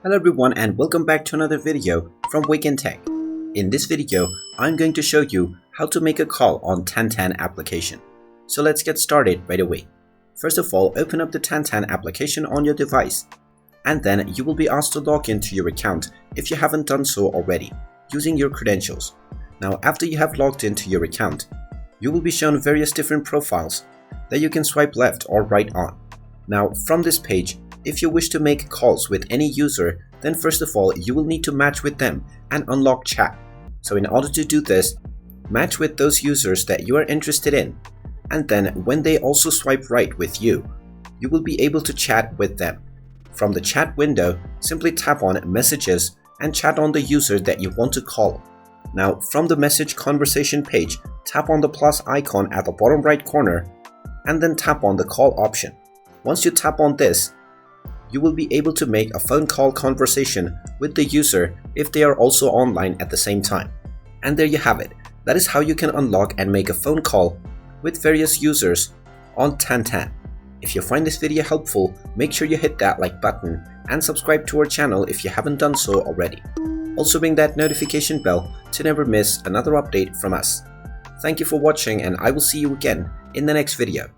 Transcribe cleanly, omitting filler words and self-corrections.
Hello everyone and welcome back to another video from Wake&Tech. In this video, I'm going to show you how to make a call on Tantan application. So let's get started right away. First of all, open up the Tantan application on your device. And then you will be asked to log into your account if you haven't done so already, using your credentials. Now after you have logged into your account, you will be shown various different profiles that you can swipe left or right on. Now from this page, if you wish to make calls with any user, then first of all, you will need to match with them and unlock chat. So in order to do this, match with those users that you are interested in. And then when they also swipe right with you, you will be able to chat with them. From the chat window, simply tap on messages and chat on the user that you want to call. Now from the message conversation page, tap on the plus icon at the bottom right corner and then tap on the call option. Once you tap on this, you will be able to make a phone call conversation with the user if they are also online at the same time. And there you have it. That is how you can unlock and make a phone call with various users on Tantan. If you find this video helpful, make sure you hit that like button and subscribe to our channel if you haven't done so already. Also ring that notification bell to never miss another update from us. Thank you for watching and I will see you again in the next video.